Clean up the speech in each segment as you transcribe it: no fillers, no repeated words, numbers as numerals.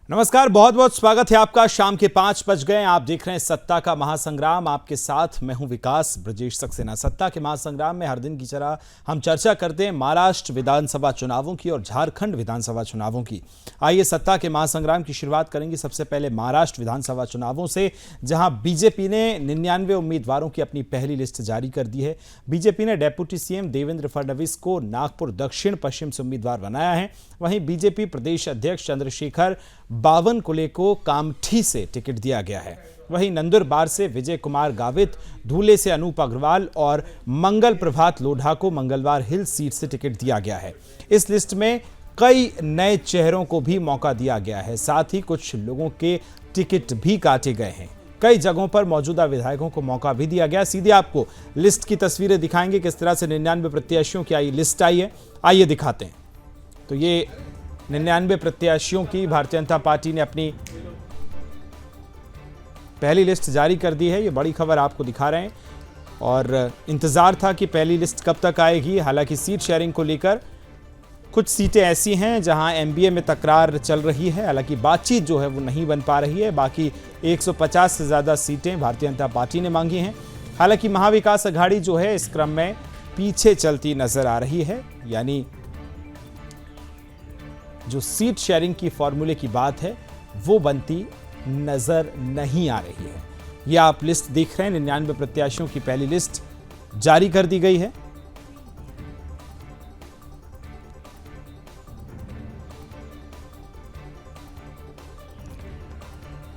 नमस्कार, बहुत बहुत स्वागत है आपका। शाम के 5 बज गए। आप देख रहे हैं सत्ता का महासंग्राम। आपके साथ मैं हूं विकास ब्रजेश सक्सेना। सत्ता के महासंग्राम में हर दिन की तरह हम चर्चा करते हैं महाराष्ट्र विधानसभा चुनावों की और झारखंड विधानसभा चुनावों की। आइए सत्ता के महासंग्राम की शुरुआत करेंगे सबसे पहले महाराष्ट्र विधानसभा चुनावों से, जहां बीजेपी ने 99 उम्मीदवारों की अपनी पहली लिस्ट जारी कर दी है। बीजेपी ने डेप्यूटी सीएम देवेंद्र फडणवीस को नागपुर दक्षिण पश्चिम से उम्मीदवार बनाया है। वहीं बीजेपी प्रदेश अध्यक्ष चंद्रशेखर बावनकुले को कामठी से टिकट दिया गया है। वहीं नंदुरबार से विजय कुमार गावित, धूले से अनूप अग्रवाल और मंगल प्रभात लोढ़ा को मंगलवार हिल सीट से टिकट दिया गया है। इस लिस्ट में कई नए चेहरों को भी मौका दिया गया है, साथ ही कुछ लोगों के टिकट भी काटे गए हैं। कई जगहों पर मौजूदा विधायकों को मौका भी दिया गया। सीधे आपको लिस्ट की तस्वीरें दिखाएंगे, किस तरह से 99 प्रत्याशियों की लिस्ट आई है। आइए दिखाते हैं। तो ये 99 प्रत्याशियों की भारतीय जनता पार्टी ने अपनी पहली लिस्ट जारी कर दी है। ये बड़ी खबर आपको दिखा रहे हैं और इंतजार था कि पहली लिस्ट कब तक आएगी। हालांकि सीट शेयरिंग को लेकर कुछ सीटें ऐसी हैं जहां एमबीए में तकरार चल रही है। हालांकि बातचीत जो है वो नहीं बन पा रही है। बाकी 150 से ज्यादा सीटें भारतीय जनता पार्टी ने मांगी हैं। हालांकि महाविकास अघाड़ी जो है इस क्रम में पीछे चलती नजर आ रही है। यानी जो सीट शेयरिंग की फॉर्मूले की बात है वो बनती नजर नहीं आ रही है। ये आप लिस्ट देख रहे हैं, 99 प्रत्याशियों की पहली लिस्ट जारी कर दी गई है।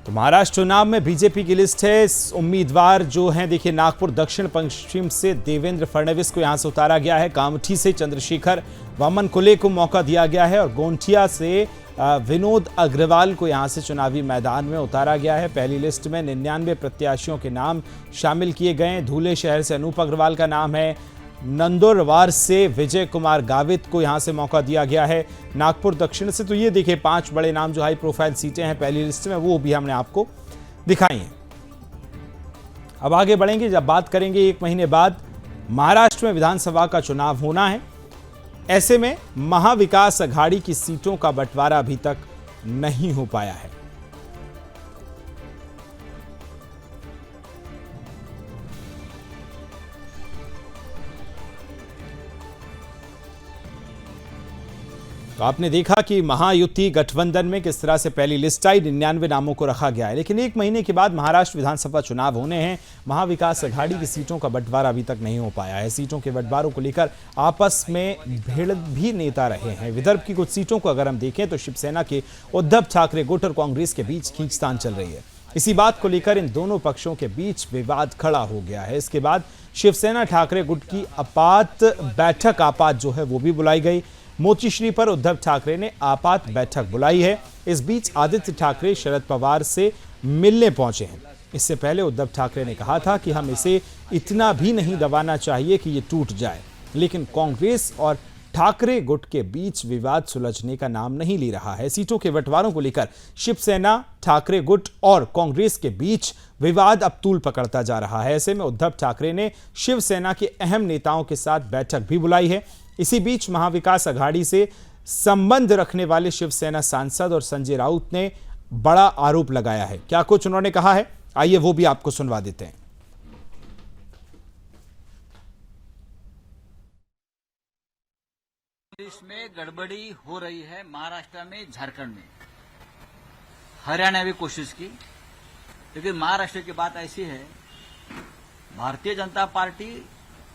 तो महाराष्ट्र चुनाव में बीजेपी की लिस्ट है। उम्मीदवार जो हैं देखिए, नागपुर दक्षिण पश्चिम से देवेंद्र फडणवीस को यहां से उतारा गया है। कामठी से चंद्रशेखर बावनकुले को मौका दिया गया है और गोंठिया से विनोद अग्रवाल को यहां से चुनावी मैदान में उतारा गया है। पहली लिस्ट में 99 प्रत्याशियों के नाम शामिल किए गए हैं। धूले शहर से अनूप अग्रवाल का नाम है। नंदुरबार से विजय कुमार गावित को यहां से मौका दिया गया है। नागपुर दक्षिण से तो ये देखिए 5 बड़े नाम जो हाई प्रोफाइल सीटें हैं पहली लिस्ट में, वो भी हमने आपको दिखाई हैं। अब आगे बढ़ेंगे, जब बात करेंगे 1 महीने बाद महाराष्ट्र में विधानसभा का चुनाव होना है। ऐसे में महाविकास अघाड़ी की सीटों का बंटवारा अभी तक नहीं हो पाया है। तो आपने देखा कि महायुति गठबंधन में किस तरह से पहली लिस्ट आई, 99 नामों को रखा गया है। लेकिन 1 महीने के बाद महाराष्ट्र विधानसभा चुनाव होने हैं। महाविकास अघाड़ी की सीटों का बंटवारा अभी तक नहीं हो पाया है। सीटों के बंटवारों को लेकर आपस में भिड़ भी नेता रहे हैं। विदर्भ की कुछ सीटों को अगर हम देखें तो शिवसेना के उद्धव ठाकरे गुट और कांग्रेस के बीच खींचतान चल रही है। इसी बात को लेकर इन दोनों पक्षों के बीच विवाद खड़ा हो गया है। इसके बाद शिवसेना ठाकरे गुट की आपात बैठक जो है वो भी बुलाई गई। मोचीश्री पर उद्धव ठाकरे ने आपात बैठक बुलाई है। इस बीच आदित्य ठाकरे शरद पवार से मिलने पहुंचे हैं। इससे पहले उद्धव ठाकरे ने कहा था कि हम इसे इतना भी नहीं दबाना चाहिए कि ये टूट जाए। लेकिन कांग्रेस और ठाकरे गुट के बीच विवाद सुलझने का नाम नहीं ले रहा है। सीटों के बंटवारों को लेकर शिवसेना, ठाकरे गुट और कांग्रेस के बीच विवाद अब तूल पकड़ता जा रहा है। ऐसे में उद्धव ठाकरे ने शिवसेना के अहम नेताओं के साथ बैठक भी बुलाई है। इसी बीच महाविकास अघाड़ी से संबंध रखने वाले शिवसेना सांसद और संजय राउत ने बड़ा आरोप लगाया है। क्या कुछ उन्होंने कहा है, आइए वो भी आपको सुनवा देते हैं। देश में गड़बड़ी हो रही है, महाराष्ट्र में, झारखंड में, हरियाणा में कोशिश की, लेकिन महाराष्ट्र की बात ऐसी है, भारतीय जनता पार्टी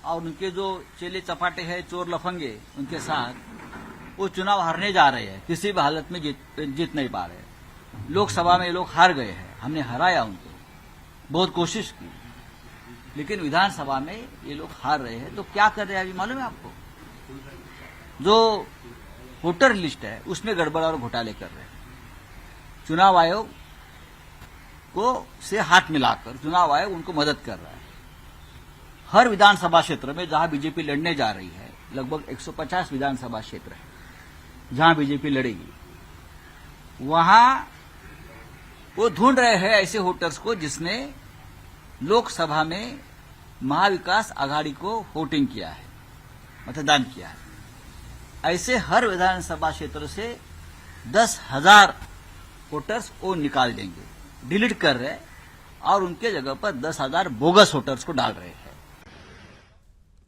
और उनके जो चेले चपाटे हैं, चोर लफंगे, उनके साथ वो चुनाव हारने जा रहे हैं। किसी भी हालत में जीत नहीं पा रहे। लोकसभा में ये लोग हार गए हैं, हमने हराया उनको, बहुत कोशिश की, लेकिन विधानसभा में ये लोग हार रहे हैं। तो क्या कर रहे हैं अभी मालूम है आपको? जो वोटर लिस्ट है उसमें गड़बड़ और घोटाले कर रहे हैं। चुनाव आयोग को से हाथ मिलाकर चुनाव आयोग उनको मदद कर रहा है। हर विधानसभा क्षेत्र में जहां बीजेपी लड़ने जा रही है, लगभग 150 विधानसभा क्षेत्र है जहां बीजेपी लड़ेगी, वहां वो ढूंढ रहे हैं ऐसे वोटर्स को जिसने लोकसभा में महाविकास अघाड़ी को वोटिंग किया है, मतदान किया है। ऐसे हर विधानसभा क्षेत्र से 10,000 वोटर्स वो निकाल देंगे, डिलीट कर रहे हैं और उनके जगह पर 10,000 बोगस वोटर्स को डाल रहे हैं।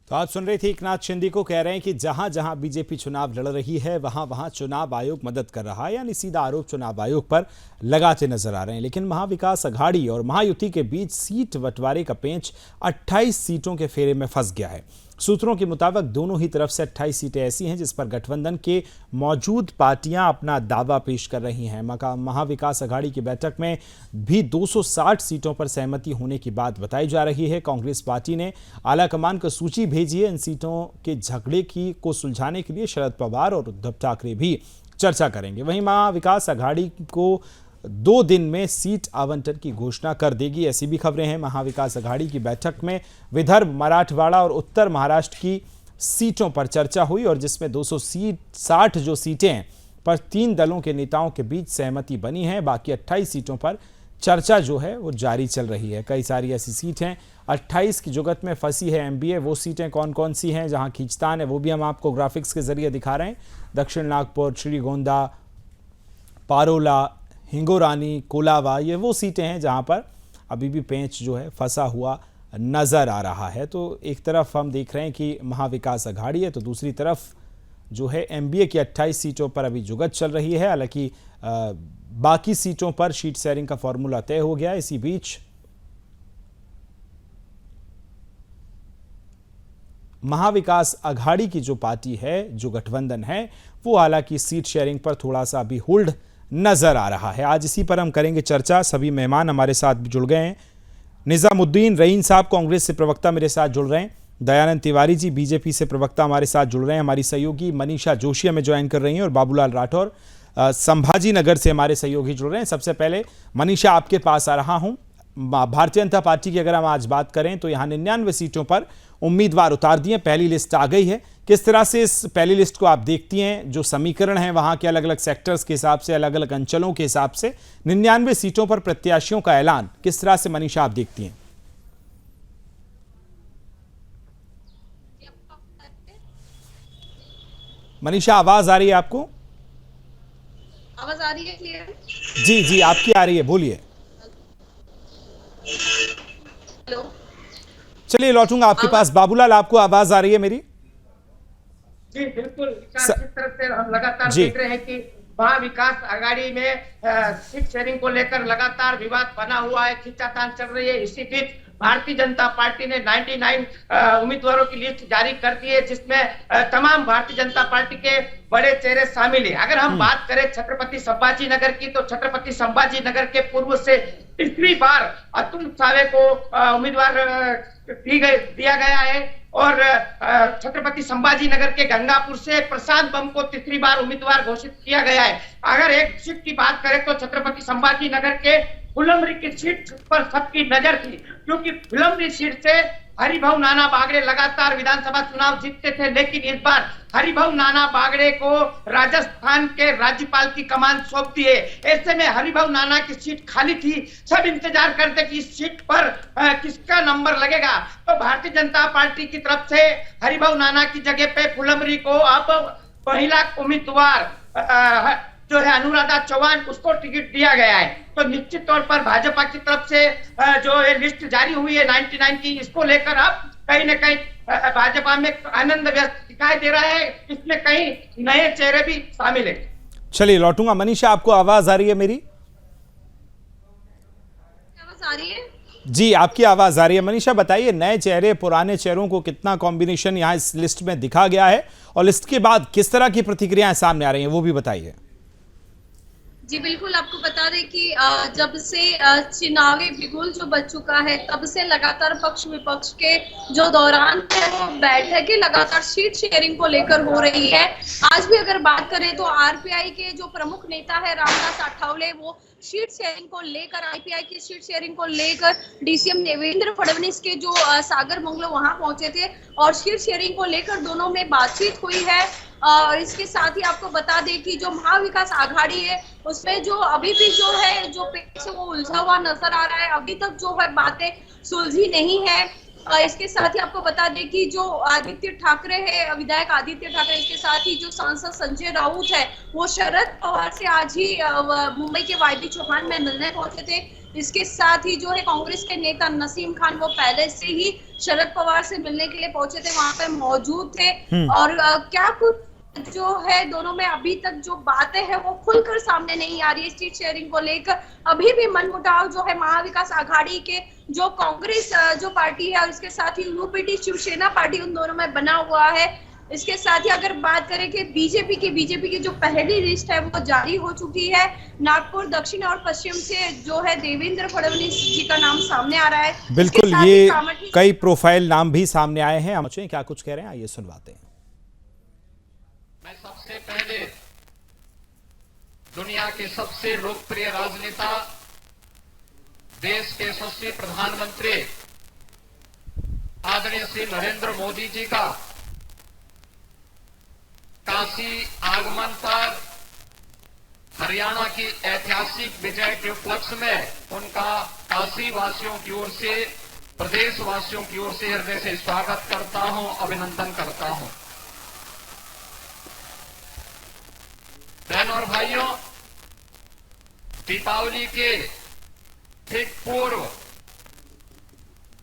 तो आप सुन रहे थे एकनाथ शिंदे को कह रहे हैं कि जहां जहां बीजेपी चुनाव लड़ रही है वहां वहां चुनाव आयोग मदद कर रहा है, यानी सीधा आरोप चुनाव आयोग पर लगाते नजर आ रहे हैं। लेकिन महाविकास अघाड़ी और महायुति के बीच सीट बंटवारे का पेंच 28 सीटों के फेरे में फंस गया है। सूत्रों के मुताबिक दोनों ही तरफ से 28 सीटें ऐसी हैं जिस पर गठबंधन के मौजूद पार्टियां अपना दावा पेश कर रही हैं। महाविकास अघाड़ी की बैठक में भी 260 सीटों पर सहमति होने की बात बताई जा रही है। कांग्रेस पार्टी ने आलाकमान को सूची भेजी है। इन सीटों के झगड़े को सुलझाने के लिए शरद पवार और उद्धव ठाकरे भी चर्चा करेंगे। वहीं महाविकास अघाड़ी को 2 दिन में सीट आवंटन की घोषणा कर देगी, ऐसी भी खबरें हैं। महाविकास अघाड़ी की बैठक में विदर्भ, मराठवाड़ा और उत्तर महाराष्ट्र की सीटों पर चर्चा हुई और जिसमें 260 जो सीटें हैं पर 3 दलों के नेताओं के बीच सहमति बनी है। बाकी 28 सीटों पर चर्चा जो है वो जारी चल रही है। कई सारी ऐसी सीट हैं 28 की जुगत में फंसी है एमबीए। वो सीटें कौन कौन सी हैं जहां खींचतान है वो भी हम आपको ग्राफिक्स के जरिए दिखा रहे हैं। दक्षिण नागपुर, श्रीगोंदा, पारोला, हिंगोरानी, कोलावा, ये वो सीटें हैं जहां पर अभी भी पेंच जो है फंसा हुआ नजर आ रहा है। तो एक तरफ हम देख रहे हैं कि महाविकास अघाड़ी है तो दूसरी तरफ जो है एमबीए की 28 सीटों पर अभी जुगत चल रही है। हालांकि बाकी सीटों पर सीट शेयरिंग का फॉर्मूला तय हो गया। इसी बीच महाविकास अघाड़ी की जो पार्टी है, जो गठबंधन है, वो हालांकि सीट शेयरिंग पर थोड़ा सा अभी होल्ड नजर आ रहा है। आज इसी पर हम करेंगे चर्चा। सभी मेहमान हमारे साथ जुड़ गए हैं। निजामुद्दीन रईन साहब कांग्रेस से प्रवक्ता मेरे साथ जुड़ रहे हैं। दयानंद तिवारी जी बीजेपी से प्रवक्ता हमारे साथ जुड़ रहे हैं। हमारी सहयोगी मनीषा जोशी हमें ज्वाइन कर रही हैं और बाबूलाल राठौर संभाजी नगर से हमारे सहयोगी जुड़ रहे हैं। सबसे पहले मनीषा आपके पास आ रहा हूं। भारतीय जनता पार्टी की अगर हम आज बात करें तो यहाँ 99 सीटों पर उम्मीदवार उतार दिए, पहली लिस्ट आ गई है। किस तरह से इस पहली लिस्ट को आप देखती हैं? जो समीकरण है वहां के अलग अलग सेक्टर्स के हिसाब से, अलग अलग अंचलों के हिसाब से 99 सीटों पर प्रत्याशियों का ऐलान किस तरह से मनीषा आप देखती हैं? मनीषा आवाज आ रही है आपको? आवाज आ रही है क्लियर? जी जी आपकी आ रही है, बोलिए। हेलो, चलिए लौटूंगा आपके पास। बाबूलाल आपको आवाज आ रही है मेरी? जी बिल्कुल। जिस तरह से हम लगातार जी देख रहे हैं कि महाविकास अघाड़ी में सीट शेयरिंग को लेकर लगातार विवाद बना हुआ है, खींचातान चल रही है। इसी बीच भारतीय जनता पार्टी ने 99 उम्मीदवारों की लिस्ट जारी कर दी है जिसमें तमाम भारतीय जनता पार्टी के बड़े चेहरे शामिल है। अगर हम बात करें छत्रपति संभाजी नगर की तो छत्रपति संभाजी नगर के पूर्व से तीसरी बार अतुल सावे को उम्मीदवार दिया गया है और छत्रपति संभाजी नगर के गंगापुर से प्रशांत बम को तीसरी बार उम्मीदवार घोषित किया गया है। अगर एक सीट की बात करें तो छत्रपति संभाजी नगर के फुलंब्री की सीट पर सबकी नजर थी क्योंकि फुलंब्री सीट से हरिभाऊ नाना बागड़े लगातार विधानसभा चुनाव जीतते थे, लेकिन इस बार हरिभाऊ नाना बागड़े को राजस्थान के राज्यपाल की कमान सौंप दी है। ऐसे में हरिभाऊ नाना की सीट खाली थी, सब इंतजार करते कि इस सीट पर किसका नंबर लगेगा। तो भारतीय जनता पार्टी की तरफ से हरिभाऊ नाना की जगह पे फुलंब्री को अब महिला उम्मीदवार जो है अनुराधा चौहान, उसको टिकट दिया गया है। तो निश्चित तौर पर भाजपा की तरफ से जो ये लिस्ट जारी हुई है 99 की, इसको लेकर अब कहीं न कहीं भाजपा में आनंद व्यस्त दिखाई दे रहा है। इसमें कई नए चेहरे भी शामिल है। चलिए लौटूंगा। मनीषा आपको आवाज आ रही है मेरी? आवाज आ रही है? जी आपकी आवाज आ रही है। मनीषा बताइए, नए चेहरे पुराने चेहरों को कितना कॉम्बिनेशन यहाँ इस लिस्ट में दिखा गया है और लिस्ट के बाद किस तरह की प्रतिक्रियाएं सामने आ रही हैं वो भी बताइए। जी बिल्कुल, आपको बता दें कि जब से चुनावी बिगुल जो बच चुका है तब से लगातार पक्ष विपक्ष के जो दौरान है वो बैठकें लगातार सीट शेयरिंग को लेकर हो रही है। आज भी अगर बात करें तो आरपीआई के जो प्रमुख नेता है रामदास आठवले, वो सीट शेयरिंग को लेकर, आईपीआई की सीट शेयरिंग को लेकर डीसीएम देवेंद्र फडणवीस के जो सागर बंगलो वहां पहुंचे थे और सीट शेयरिंग को लेकर दोनों में बातचीत हुई है। और इसके साथ ही आपको बता दें कि जो महाविकास आघाड़ी है उसमें जो अभी भी जो है जो पेच वो उलझा हुआ नजर आ रहा है। अभी तक जो है बातें सुलझी नहीं है इसके साथ ही आपको बता दें कि जो आदित्य ठाकरे है, विधायक आदित्य ठाकरे, इसके साथ ही जो सांसद संजय राउत है, वो शरद पवार से आज ही मुंबई के वाईबी चौहान में मिलने पहुंचे थे। इसके साथ ही जो है कांग्रेस के नेता नसीम खान, वो पहले से ही शरद पवार से मिलने के लिए पहुंचे थे, वहां पे मौजूद थे। और क्या कुछ जो है दोनों में अभी तक जो बातें हैं वो खुलकर सामने नहीं आ रही है। सीट शेयरिंग को लेकर अभी भी मनमुटाव जो है महाविकास आघाड़ी के जो कांग्रेस जो पार्टी है और इसके साथ ही यूपीटी शिवसेना पार्टी, उन दोनों में बना हुआ है। इसके साथ ही अगर बात करें कि बीजेपी की जो पहली लिस्ट है वो जारी हो चुकी है। नागपुर दक्षिण और पश्चिम से जो है देवेंद्र फडणवीस जी का नाम सामने आ रहा है। बिल्कुल, ये कई प्रोफाइल नाम भी सामने आए हैं। हम क्या कुछ कह रहे हैं, आइए सुनवाते हैं। मैं सबसे पहले दुनिया के सबसे लोकप्रिय राजनेता, देश के यशस्वी प्रधानमंत्री आदरणीय श्री नरेंद्र मोदी जी का काशी आगमन पर हरियाणा की ऐतिहासिक विजय के उपलक्ष्य में उनका काशी वासियों की ओर से, प्रदेश वासियों की ओर से हृदय से स्वागत करता हूं, अभिनंदन करता हूं। बहनों और भाइयों, दीपावली के ठीक पूर्व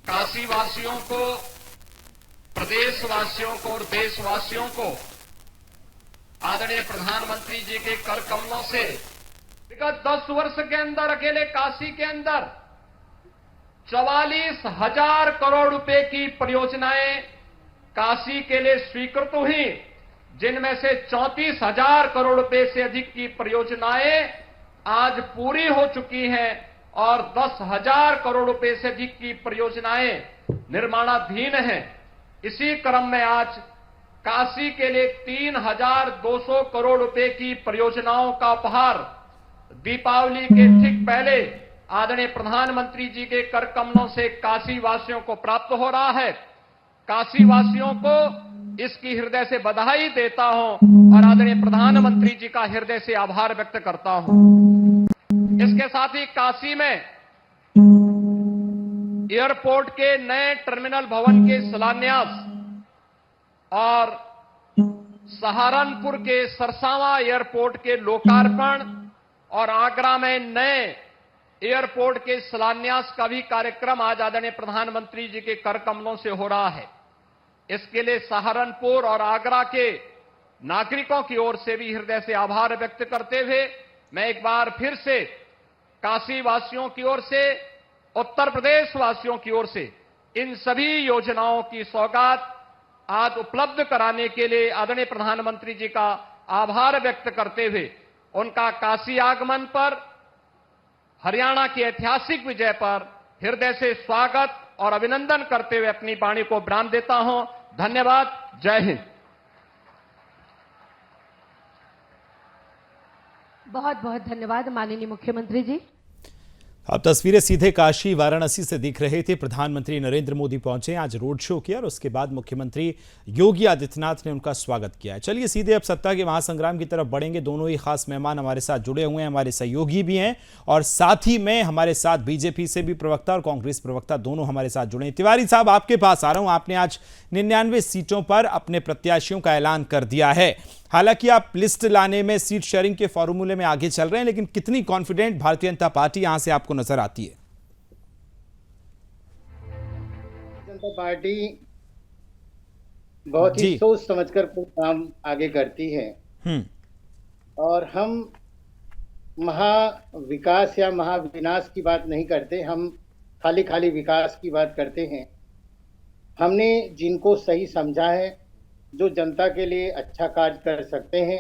काशी वासियों को, प्रदेश वासियों को और देशवासियों को आदरणीय प्रधानमंत्री जी के कर कमलों से विगत 10 वर्ष के अंदर अकेले काशी के अंदर 44,000 करोड़ रुपए की परियोजनाएं काशी के लिए स्वीकृत हुई, जिनमें से 34,000 करोड़ रुपए से अधिक की परियोजनाएं आज पूरी हो चुकी हैं और 10,000 करोड़ रुपए से अधिक की परियोजनाएं निर्माणाधीन हैं। इसी क्रम में आज काशी के लिए 3,200 करोड़ रुपए की परियोजनाओं का उपहार दीपावली के ठीक पहले आदरणीय प्रधानमंत्री जी के कर कमलों से काशी वासियों को प्राप्त हो रहा है। काशी वासियों को इसकी हृदय से बधाई देता हूं और आदरणीय प्रधानमंत्री जी का हृदय से आभार व्यक्त करता हूं। इसके साथ ही काशी में एयरपोर्ट के नए टर्मिनल भवन के शिलान्यास और सहारनपुर के सरसावा एयरपोर्ट के लोकार्पण और आगरा में नए एयरपोर्ट के शिलान्यास का भी कार्यक्रम आज आदरणीय प्रधानमंत्री जी के कर कमलों से हो रहा है। इसके लिए सहारनपुर और आगरा के नागरिकों की ओर से भी हृदय से आभार व्यक्त करते हुए मैं एक बार फिर से काशी वासियों की ओर से, उत्तर प्रदेश वासियों की ओर से इन सभी योजनाओं की सौगात आज उपलब्ध कराने के लिए आदरणीय प्रधानमंत्री जी का आभार व्यक्त करते हुए उनका काशी आगमन पर, हरियाणा की ऐतिहासिक विजय पर हृदय से स्वागत और अभिनंदन करते हुए अपनी वाणी को विराम देता हूं। धन्यवाद। जय हिंद। बहुत बहुत धन्यवाद माननीय मुख्यमंत्री जी। अब तस्वीरें सीधे काशी वाराणसी से दिख रहे थे। प्रधानमंत्री नरेंद्र मोदी पहुंचे, आज रोड शो किया और उसके बाद मुख्यमंत्री योगी आदित्यनाथ ने उनका स्वागत किया है। चलिए सीधे अब सत्ता के महासंग्राम की तरफ बढ़ेंगे। दोनों ही खास मेहमान हमारे साथ जुड़े हुए हैं, हमारे सहयोगी भी हैं और साथ ही में हमारे साथ बीजेपी से भी प्रवक्ता और कांग्रेस प्रवक्ता दोनों हमारे साथ जुड़े हैं। तिवारी साहब, आपके पास आ रहा हूं। आपने आज 99 सीटों पर अपने प्रत्याशियों का ऐलान कर दिया है। हालांकि आप लिस्ट लाने में, सीट शेयरिंग के फॉर्मूले में आगे चल रहे हैं, लेकिन कितनी कॉन्फिडेंट भारतीय जनता पार्टी यहां से आपको नजर आती है? जनता पार्टी बहुत ही सोच समझकर कोई काम आगे करती है और हम महाविकास या महाविनाश की बात नहीं करते, हम खाली खाली विकास की बात करते हैं। हमने जिनको सही समझा है, जो जनता के लिए अच्छा कार्य कर सकते हैं,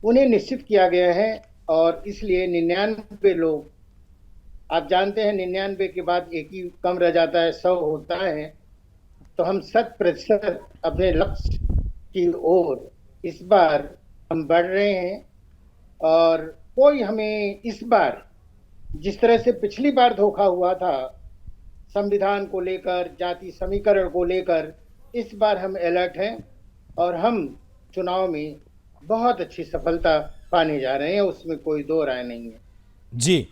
उन्हें निश्चित किया गया है और इसलिए 99 लोग, आप जानते हैं 99 के बाद एक ही कम रह जाता है, 100 होता है। तो हम 100% अपने लक्ष्य की ओर इस बार हम बढ़ रहे हैं और कोई हमें इस बार, जिस तरह से पिछली बार धोखा हुआ था संविधान को लेकर, जाति समीकरण को लेकर, इस बार हम अलर्ट हैं और हम चुनाव में बहुत अच्छी सफलता पाने जा रहे हैं, उसमें कोई दो राय नहीं है। जी,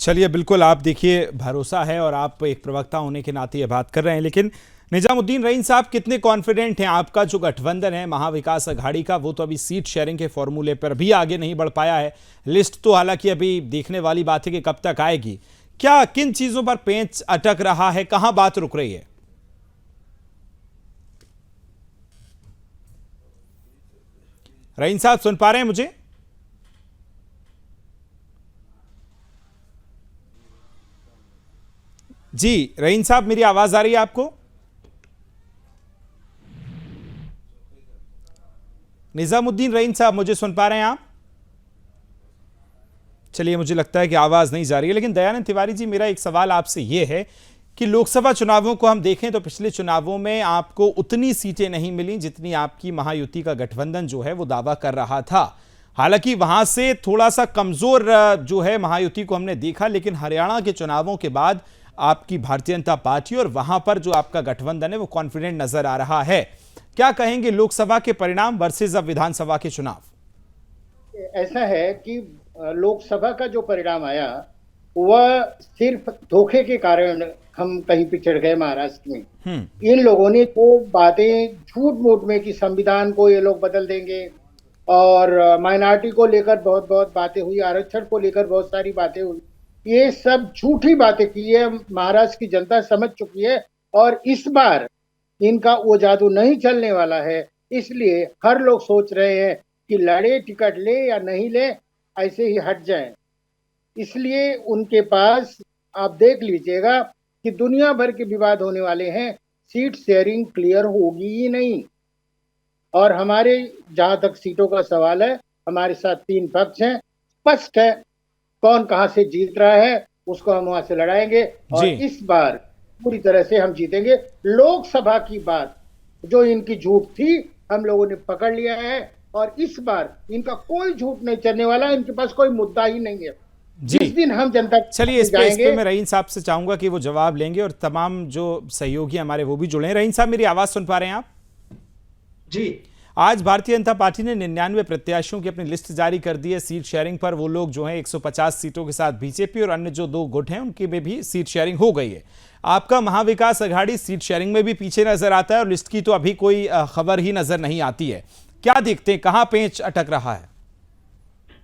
चलिए, बिल्कुल आप देखिए भरोसा है और आप एक प्रवक्ता होने के नाते ये बात कर रहे हैं, लेकिन निजामुद्दीन रईन साहब कितने कॉन्फिडेंट हैं? आपका जो गठबंधन है महाविकास अघाड़ी का, वो तो अभी सीट शेयरिंग के फॉर्मूले पर भी आगे नहीं बढ़ पाया है। लिस्ट तो हालांकि अभी देखने वाली बात है कि कब तक आएगी। क्या किन चीजों पर पेंच अटक रहा है, कहां बात रुक रही है? रईन साहब सुन पा रहे हैं मुझे? जी रईन साहब, मेरी आवाज आ रही है आपको? निजामुद्दीन रईन साहब, मुझे सुन पा रहे हैं आप? चलिए, मुझे लगता है कि आवाज नहीं जा रही है। लेकिन दयानंद तिवारी जी, मेरा एक सवाल आपसे यह है कि लोकसभा चुनावों को हम देखें तो पिछले चुनावों में आपको उतनी सीटें नहीं मिली जितनी आपकी महायुति का गठबंधन जो है वो दावा कर रहा था। हालांकि वहां से थोड़ा सा कमजोर जो है महायुति को हमने देखा, लेकिन हरियाणा के चुनावों के बाद आपकी भारतीय जनता पार्टी और वहां पर जो आपका गठबंधन है वो कॉन्फिडेंट नजर आ रहा है। क्या कहेंगे लोकसभा के परिणाम वर्सेस अब विधानसभा के चुनाव? ऐसा है कि लोकसभा का जो परिणाम आया वह सिर्फ धोखे के कारण हम कहीं पिछड़ गए महाराष्ट्र में। इन लोगों ने तो बातें झूठ मूठ में कि संविधान को ये लोग बदल देंगे, और माइनॉरिटी को लेकर बहुत बहुत बातें हुई, आरक्षण को लेकर बहुत सारी बातें हुई। ये सब झूठी बातें की है, महाराष्ट्र की जनता समझ चुकी है। और इस बार इनका वो जादू नहीं चलने वाला है, इसलिए हर लोग सोच रहे हैं कि लड़े, टिकट ले या नहीं ले, ऐसे ही हट जाएं। इसलिए उनके पास आप देख लीजिएगा कि दुनिया भर के विवाद होने वाले हैं, सीट शेयरिंग क्लियर होगी ही नहीं। और हमारे जहां तक सीटों का सवाल है, हमारे साथ 3 पक्ष हैं, स्पष्ट है कौन कहां से जीत रहा है, उसको हम वहां से लड़ाएंगे और इस बार पूरी तरह से हम जीतेंगे। लोकसभा की बात जो इनकी झूठ थी हम लोगों ने पकड़ लिया है, और इस बार इनका कोई झूठ नहीं चलने वाला, इनके पास कोई मुद्दा ही नहीं है। जिस दिन हम जनता, चलिए इस पे मैं रईन साहब से चाहूंगा कि वो जवाब लेंगे और तमाम जो सहयोगी हमारे वो भी जुड़े हैं। रईन साहब, मेरी आवाज सुन पा रहे हैं आप? जी। आज भारतीय जनता पार्टी ने 99 प्रत्याशियों की अपनी लिस्ट जारी कर दी है सीट शेयरिंग पर। वो लोग जो हैं 150 सीटों के साथ बीजेपी और अन्य जो 2 गुट हैं उनके में भी सीट शेयरिंग हो गई है। आपका महाविकास अघाड़ी सीट शेयरिंग में भी पीछे नजर आता है और लिस्ट की तो अभी कोई खबर ही नजर नहीं आती है। क्या देखते हैं, कहां पेंच अटक रहा है?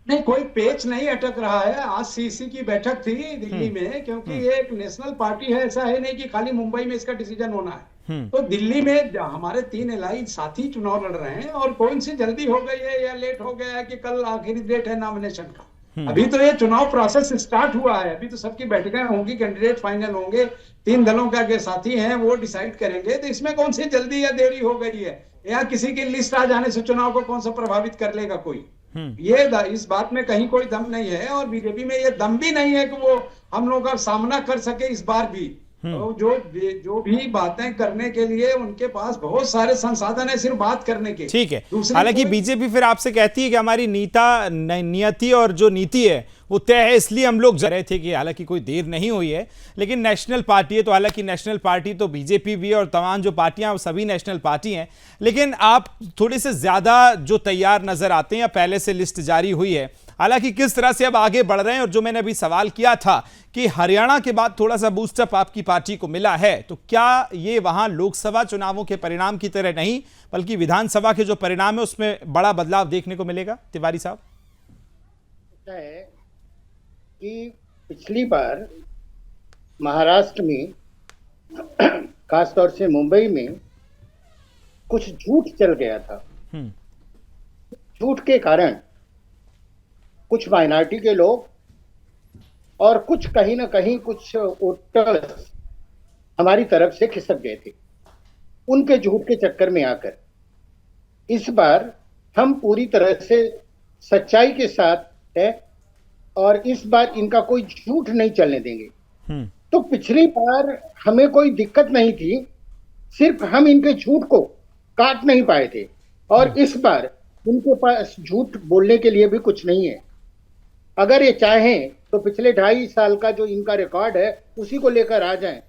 नहीं, कोई पेच नहीं अटक रहा है। आज सीसी की बैठक थी दिल्ली में, क्योंकि ये एक नेशनल पार्टी है, ऐसा है नहीं कि खाली मुंबई में इसका डिसीजन होना है। तो दिल्ली में हमारे 3 एलआई साथी चुनाव लड़ रहे हैं, और कौन सी जल्दी हो गई है या लेट हो गया है कि कल आखिरी डेट है नॉमिनेशन का। अभी तो ये चुनाव प्रोसेस स्टार्ट हुआ है, अभी तो सबकी बैठकें होंगी, कैंडिडेट फाइनल होंगे, 3 दलों का जो साथी हैं वो डिसाइड करेंगे। तो इसमें कौन सी जल्दी या देरी हो गई है, या किसी की लिस्ट आ जाने से चुनाव को कौन सा प्रभावित कर लेगा कोई? ये इस बात में कहीं कोई दम नहीं है, और बीजेपी में ये दम भी नहीं है कि वो हम लोग का सामना कर सके इस बार भी। तो जो भी बातें करने के लिए उनके पास बहुत सारे संसाधन है सिर्फ बात करने के। ठीक है, हालांकि बीजेपी फिर आपसे कहती है कि हमारी नियति और जो नीति है वो तय है, इसलिए हम लोग जा रहे थे कि हालांकि कोई देर नहीं हुई है, लेकिन नेशनल पार्टी है तो हालांकि नेशनल पार्टी तो बीजेपी भी है और तमाम जो पार्टियां वो सभी नेशनल पार्टी हैं, लेकिन आप थोड़े से ज्यादा जो तैयार नजर आते हैं या पहले से लिस्ट जारी हुई है। हालांकि किस तरह से अब आगे बढ़ रहे हैं, और जो मैंने अभी सवाल किया था कि हरियाणा के बाद थोड़ा सा बूस्टअप आपकी पार्टी को मिला है, तो क्या ये वहां लोकसभा चुनावों के परिणाम की तरह नहीं बल्कि विधानसभा के जो परिणाम है उसमें बड़ा बदलाव देखने को मिलेगा? तिवारी साहब, है कि पिछली बार महाराष्ट्र में खासतौर से मुंबई में कुछ झूठ चल गया था। झूठ के कारण कुछ माइनॉरिटी के लोग और कुछ कहीं ना कहीं कुछ वोटर्स हमारी तरफ से खिसक गए थे, उनके झूठ के चक्कर में आकर। इस बार हम पूरी तरह से सच्चाई के साथ है और इस बार इनका कोई झूठ नहीं चलने देंगे। तो पिछली बार हमें कोई दिक्कत नहीं थी, सिर्फ हम इनके झूठ को काट नहीं पाए थे, और इस बार उनके पास झूठ बोलने के लिए भी कुछ नहीं है। अगर ये चाहें तो पिछले 2.5 साल का जो इनका रिकॉर्ड है उसी को लेकर आ जाएं,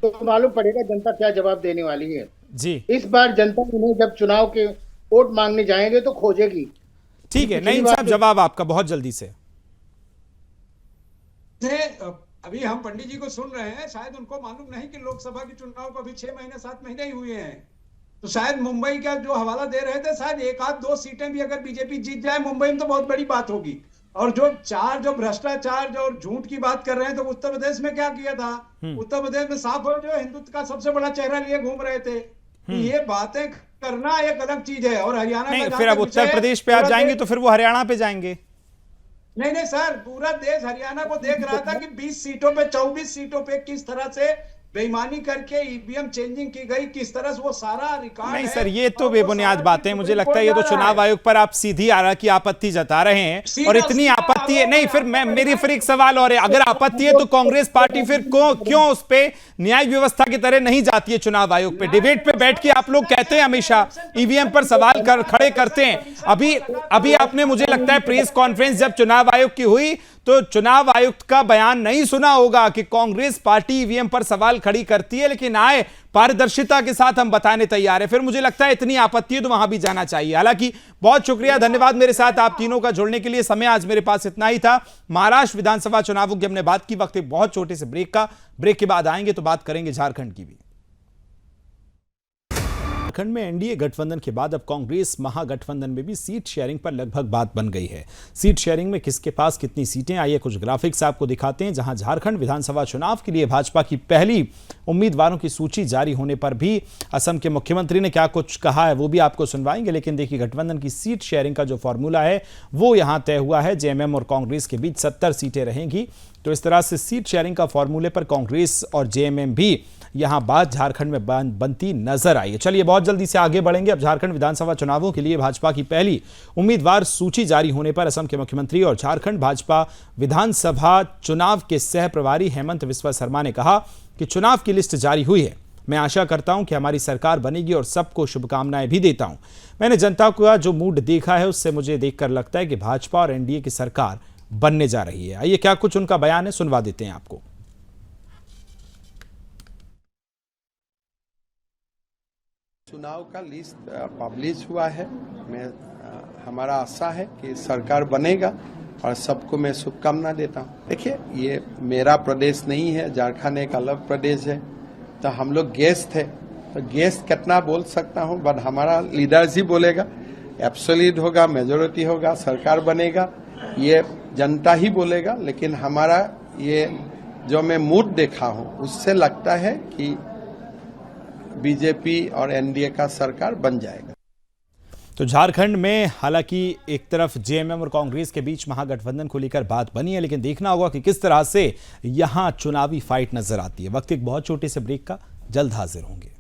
तो मालूम पड़ेगा जनता क्या जवाब देने वाली है जी। इस बार जनता उन्हें जब चुनाव के वोट मांगने जाएंगे तो खोजेगी। ठीक है, नहीं साहब, जवाब आपका बहुत जल्दी से। अभी हम पंडित जी को सुन रहे हैं, शायद उनको मालूम नहीं कि लोकसभा के चुनाव को अभी 6 महीने 7 महीने ही हुए हैं। तो शायद मुंबई का जो हवाला दे रहे थे, शायद 1-2 सीटें भी अगर बीजेपी जीत जाए मुंबई में तो बहुत बड़ी बात होगी। और जो भ्रष्टाचार जो झूठ की बात कर रहे हैं, तो उत्तर प्रदेश में क्या किया था? उत्तर प्रदेश में साफ हो जो हिंदुत्व का सबसे बड़ा चेहरा लिए घूम रहे थे। ये बातें करना एक अलग चीज है। और हरियाणा नहीं, फिर अब उत्तर प्रदेश पे आप जाएंगे तो फिर वो हरियाणा पे जाएंगे। नहीं सर, पूरा देश हरियाणा को देख रहा था कि 20 सीटों पे 24 सीटों पे किस तरह से बेईमानी करके ईवीएम चेंजिंग की गई, किस तरह से वो सारा रिकॉर्ड नहीं सर, ये तो बेबुनियाद बातें, मुझे लगता है ये तो चुनाव आयोग पर आप सीधी आरा की आपत्ति जता रहे हैं। और इतनी आपत्ति है नहीं, फिर मेरी एक सवाल और है, अगर आपत्ति है तो कांग्रेस पार्टी फिर क्यों उस पे न्याय व्यवस्था की तरह नहीं जाती है चुनाव आयोग पे? डिबेट पे बैठ के आप लोग कहते हैं हमेशा ईवीएम पर सवाल खड़े करते हैं। अभी आपने, मुझे लगता है, प्रेस कॉन्फ्रेंस जब चुनाव आयोग की हुई तो चुनाव आयुक्त का बयान नहीं सुना होगा कि कांग्रेस पार्टी ईवीएम पर सवाल खड़ी करती है, लेकिन आए पारदर्शिता के साथ हम बताने तैयार है। फिर मुझे लगता है इतनी आपत्ति है तो वहां भी जाना चाहिए। हालांकि बहुत शुक्रिया, धन्यवाद मेरे साथ आप तीनों का जुड़ने के लिए। समय आज मेरे पास इतना ही था। महाराष्ट्र विधानसभा चुनावों की हमने बात की, वक्त एक बहुत छोटे से ब्रेक के बाद आएंगे तो बात करेंगे झारखंड की भी। झारखंड में एनडीए गठबंधन के बाद अब कांग्रेस महागठबंधन में भी सीट शेयरिंग पर लगभग बात बन गई है। सीट शेयरिंग में किसके पास कितनी सीटें, आइए कुछ ग्राफिक्स आपको दिखाते हैं। जहां झारखंड विधानसभा चुनाव के लिए भाजपा की पहली उम्मीदवारों की सूची जारी होने पर भी असम के मुख्यमंत्री ने क्या कुछ कहा है वो भी आपको सुनवाएंगे। लेकिन देखिए, गठबंधन की सीट शेयरिंग का जो फॉर्मूला है वो यहां तय हुआ है। जेएमएम और कांग्रेस के बीच 70 सीटें रहेंगी। तो इस तरह से सीट शेयरिंग का फॉर्मूले पर कांग्रेस और जेएमएम भी यहां बात झारखंड में बनती नजर आई है। चलिए बहुत जल्दी से आगे बढ़ेंगे। अब झारखंड विधानसभा चुनावों के लिए भाजपा की पहली उम्मीदवार सूची जारी होने पर असम के मुख्यमंत्री और झारखंड भाजपा विधानसभा चुनाव के सह प्रभारी हेमंत बिस्वा शर्मा ने कहा कि चुनाव की लिस्ट जारी हुई है। मैं आशा करता हूं कि हमारी सरकार बनेगी और सबको शुभकामनाएं भी देता हूं। मैंने जनता का जो मूड देखा है उससे मुझे देखकर लगता है कि भाजपा और एनडीए की सरकार बनने जा रही है। आइए क्या कुछ उनका बयान है, सुनवा देते हैं आपको। चुनाव का लिस्ट पब्लिश हुआ है। हमारा आशा है कि सरकार बनेगा और सबको मैं शुभकामना देता हूँ। देखिए, ये मेरा प्रदेश नहीं है, झारखंड एक अलग प्रदेश है। तो हम लोग गेस्ट थे, तो गेस्ट कितना बोल सकता हूँ, बट हमारा लीडर्स ही बोलेगा। एब्सोल्यूट होगा, मेजोरिटी होगा, सरकार बनेगा, ये जनता ही बोलेगा। लेकिन हमारा ये जो मैं मूड देखा हूँ उससे लगता है कि बीजेपी और एनडीए का सरकार बन जाएगा। तो झारखंड में हालांकि एक तरफ जेएमएम और कांग्रेस के बीच महागठबंधन को लेकर बात बनी है, लेकिन देखना होगा कि किस तरह से यहां चुनावी फाइट नजर आती है। वक्त एक बहुत छोटे से ब्रेक का, जल्द हाजिर होंगे।